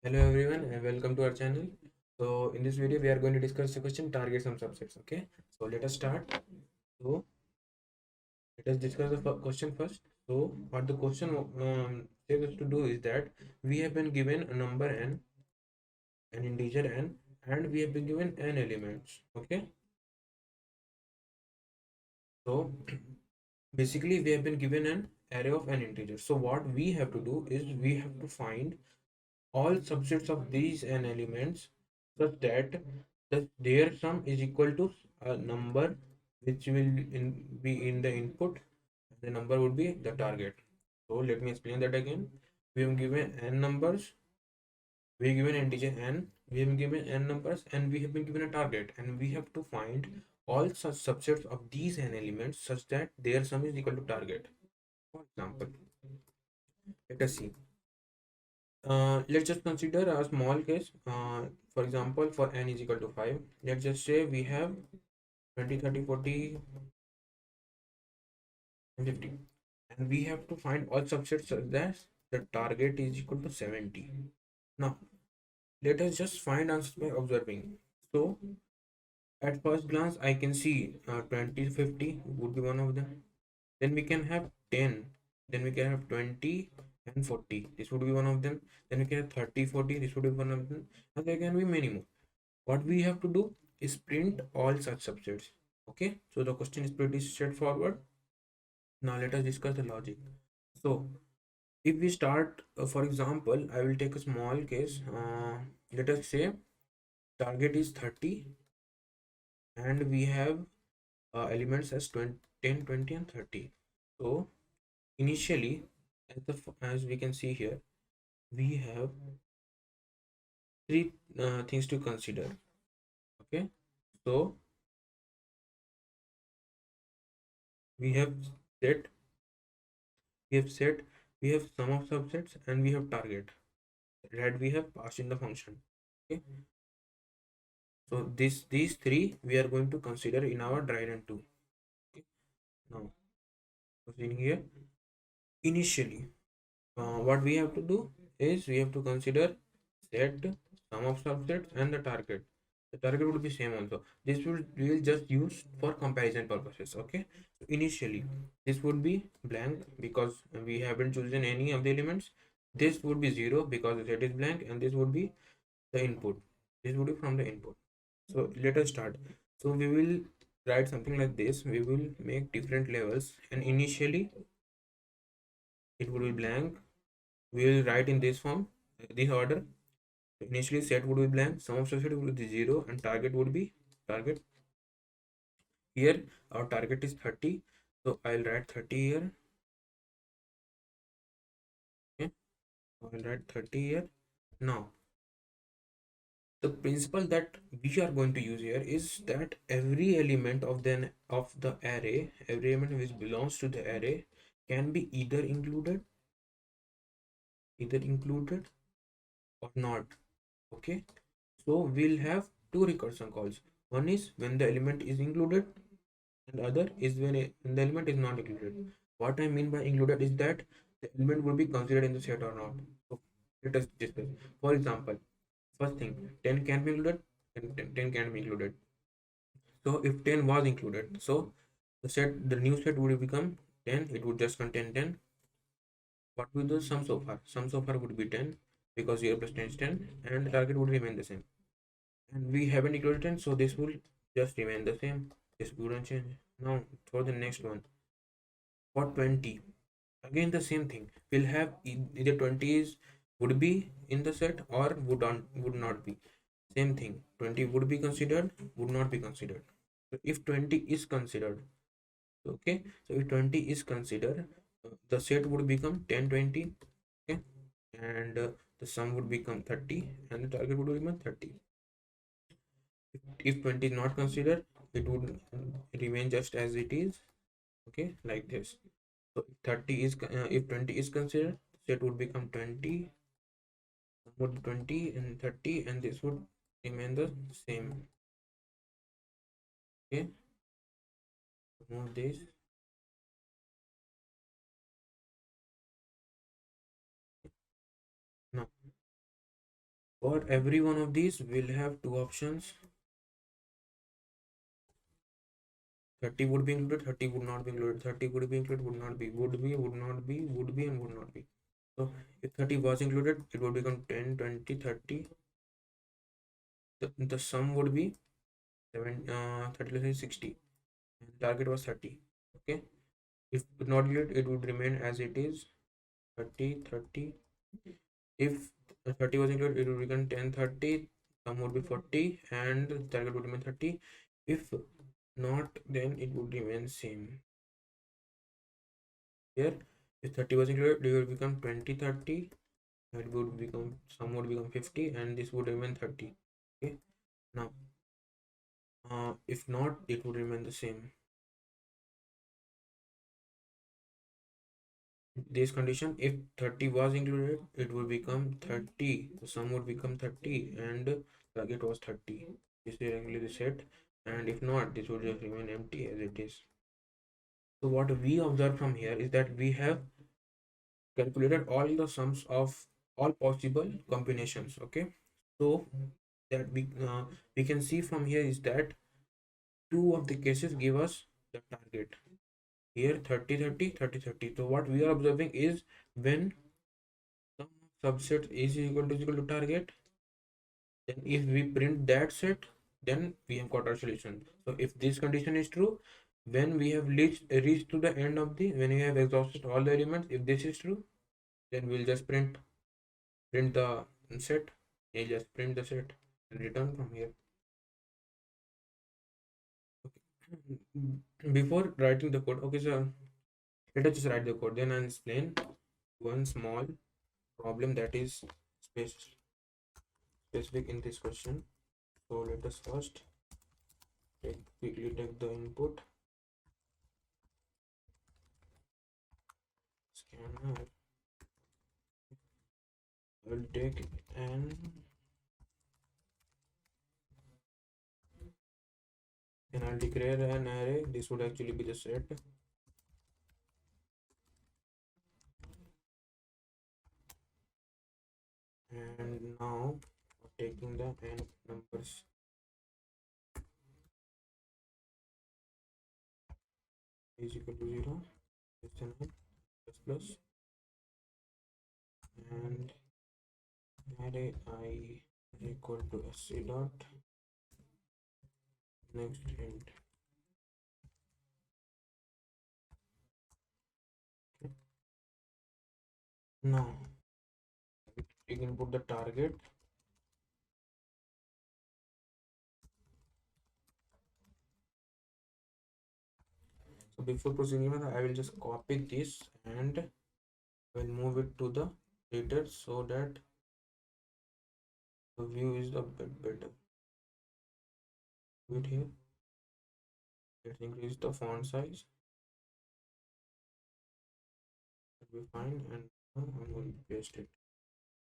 Hello everyone and welcome to our channel. So in this video we are going to discuss the question target some subsets. Okay, so let us start. So let us discuss the question first. So what the question says us to do is that we have been given a number n, an integer n, and we have been given n elements. Okay, so basically we have been given an array of n integers. So what we have to do is we have to find all subsets of these n elements such that their sum is equal to a number which will be in the input, and the number would be the target. So let me explain that again. We have given n numbers, we have given integer n, we have given n numbers, and we have been given a target, and we have to find all such subsets of these n elements such that their sum is equal to target. For example, let us see. Let's just consider a small case. For example, for n is equal to 5, let's just say we have 20, 30, 40, and 50, and we have to find all subsets such that the target is equal to 70. Now, let us just find answers by observing. So, at first glance, I can see 20, 50 would be one of them. Then we can have 10, then we can have 20 and 40. This would be one of them. Then we can have 30, 40. This would be one of them. And there can be many more. What we have to do is print all such subsets. Okay, so the question is pretty straightforward. Now let us discuss the logic. So if we start, for example, I will take a small case. Let us say target is 30 and we have elements as 20, 10, 20 and 30. So initially, as we can see here, we have three things to consider. Okay, so we have set we have set we have sum of subsets and we have target that we have passed in the function. Okay, so these three we are going to consider in our dry run 2. Okay, now proceeding here, initially what we have to do is we have to consider set, sum of subsets, and the target. The target would be same also. This will we will just use for comparison purposes. Okay, so initially this would be blank because we haven't chosen any of the elements. This would be 0 because the set is blank, and this would be the input. This would be from the input. So let us start. So we will write something like this. We will make different levels, and initially it would be blank. We will write in this form, this order. Initially set would be blank, sum of subset would be 0, and target would be target. Here our target is 30, so I'll write 30 here. Okay, I'll write 30 here. Now the principle that we are going to use here is that every element of the array, every element which belongs to the array, can be either included or not. Okay, so we'll have two recursion calls. One is when the element is included, and the other is when the element is not included. What I mean by included is that the element will be considered in the set or not. So let us discuss. For example, first thing, 10 can be included and 10 can be included. So if 10 was included, so the new set would become 10. It would just contain 10. What will the sum so far? Sum so far would be 10 because 0 plus 10 is 10, and the target would remain the same. And we haven't included 10, so this will just remain the same. This wouldn't change. Now for the next one, for 20, again the same thing. We'll have either 20 is would be in the set or would not be. Same thing, 20 would be considered, would not be considered. So if 20 is considered, okay, so if 20 is considered, the set would become 10, 20. Okay, and the sum would become 30 and the target would become 30. If 20 is not considered, it would remain just as it is. Okay, like this. So if 20 is considered, set would become 20, would be 20 and 30, and this would remain the same. Okay, move this. Now For every one of these, we'll have two options. 30 would be included, 30 would not be included, 30 would be included, would not be, would be, would not be, would be, and would not be. So if 30 was included, it would become 10, 20, 30. The sum would be 30 less 60. And the target was 30. Okay. If not included, it would remain as it is 30, 30. If 30 was included, it would become 10, 30. Sum would be 40, and the target would remain 30. If not, then it would remain same. Here, if 30 was included, it would become 20, 30. It would become, sum would become 50, and this would remain 30. Okay. Now, if not, it would remain the same. This condition, if 30 was included, it would become 30. The sum would become 30, and target was 30. This is regularly the set, and if not, this would just remain empty as it is. So what we observe from here is that we have calculated all the sums of all possible combinations. Okay, so that we can see from here is that two of the cases give us the target. Here 30, 30, 30, 30. So what we are observing is when sum of subset is equal to target, then if we print that set, then we have got our solution. So if this condition is true, when we have reached to the end of the, when we have exhausted all the elements, if this is true, then we'll just print the set. We'll just print the set and return from here. Okay. Before writing the code, okay, sir, let us just write the code. Then I'll explain one small problem that is specific in this question. So let us first quickly take the input scanner. I'll take and then I'll declare an array. This would actually be the set. And now taking the n numbers is equal to 0, less than n, plus and array I is equal to sc dot next int. Okay. Now we can put the target. So before proceeding, I will just copy this and I will move it to the header so that the view is a bit better. Wait here. Let's increase the font size. That'll be fine, and now I'm going to paste it.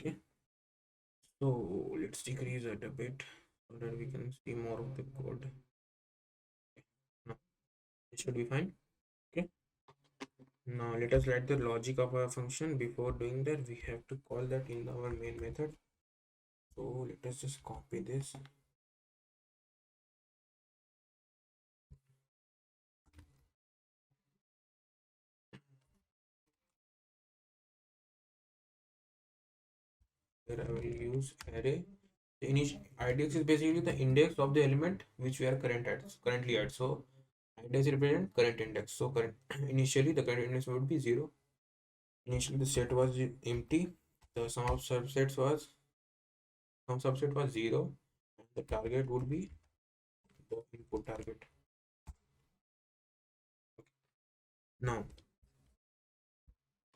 Okay. So let's decrease it a bit so that we can see more of the code. Okay. Now it should be fine. Okay. Now let us write the logic of our function. Before doing that, we have to call that in our main method. So let us just copy this. Here I will use array. The index is basically the index of the element which we are currently at. So index represent current index. So current initially the current index would be 0. Initially the set was empty. The sum of subsets was some subset was 0, and the target would be the input target. Okay. Now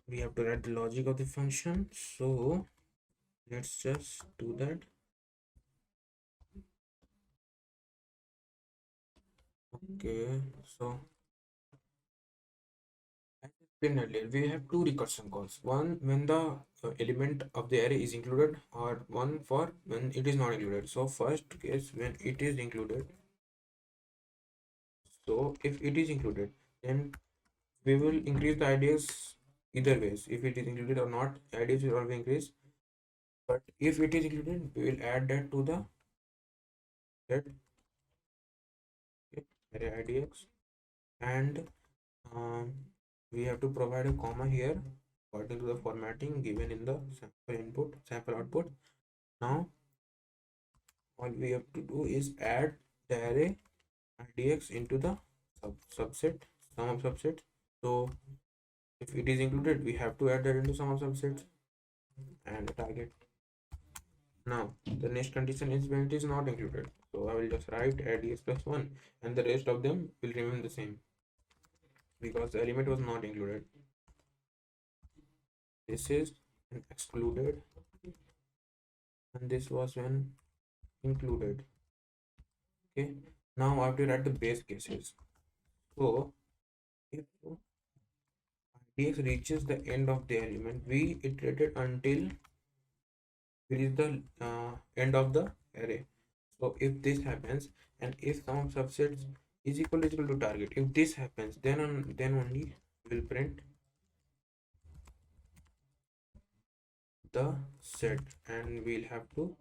we have to write the logic of the function. So let's just do that. Okay, so as explained earlier, we have two recursion calls. One when the element of the array is included, or one for when it is not included. So first case when it is included. So if it is included, then we will increase the IDs either ways. If it is included or not, IDs will always increase. But if it is included, we will add that to the set, okay, array idx, and um, we have to provide a comma here according to the formatting given in the sample input, sample output. Now all we have to do is add the array idx into the subset, sum of subsets. So if it is included, we have to add that into sum of subsets and target. Now the next condition is when it is not included. So I will just write idx plus 1 and the rest of them will remain the same because the element was not included. This is an excluded and this was when included. Okay, now I have to write the base cases. So if idx reaches the end of the element, we iterated until it is the end of the array. So if this happens and if sum of subsets is equal to target, if this happens, then only we'll print the set and we'll have to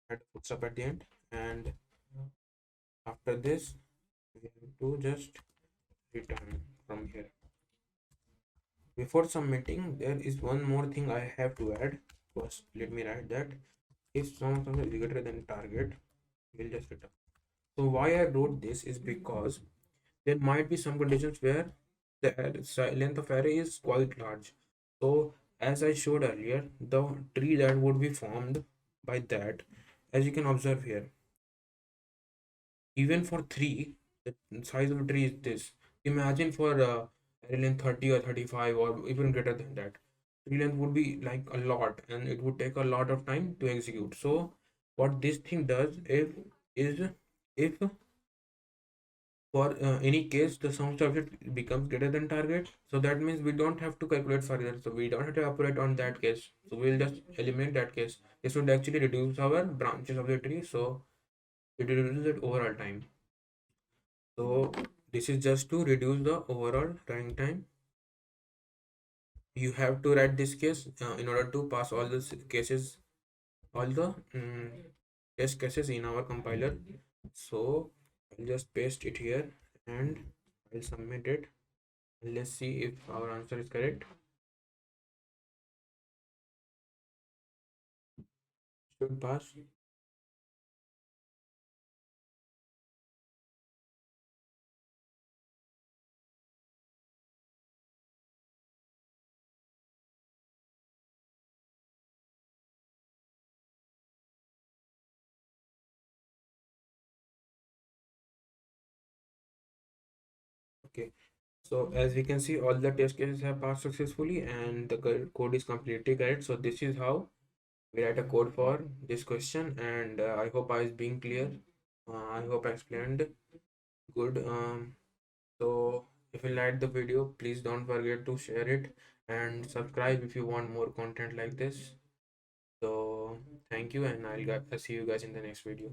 add full stop at the end. And after this, we have to just return from here. Before submitting, there is one more thing I have to add. First, let me write that if sum of subsets is greater than target, we'll just return. So why I wrote this is because there might be some conditions where the length of array is quite large. So as I showed earlier, the tree that would be formed by that, as you can observe here, even for 3, the size of the tree is this. Imagine for array length 30 or 35 or even greater than that. Tree length would be like a lot and it would take a lot of time to execute. So what this thing does if for any case the sum subset becomes greater than target, so that means we don't have to calculate further, so we don't have to operate on that case, so we'll just eliminate that case. This would actually reduce our branches of the tree, so it reduces the overall time. So this is just to reduce the overall running time. You have to write this case in order to pass all the cases, all the test cases in our compiler. So I'll just paste it here and I'll submit it. Let's see if our answer is correct. Should pass. Okay, so as we can see, all the test cases have passed successfully and the code is completely correct. So this is how we write a code for this question, and I hope I was being clear. I hope I explained good. So if you liked the video, please don't forget to share it and subscribe if you want more content like this. So thank you, and I'll see you guys in the next video.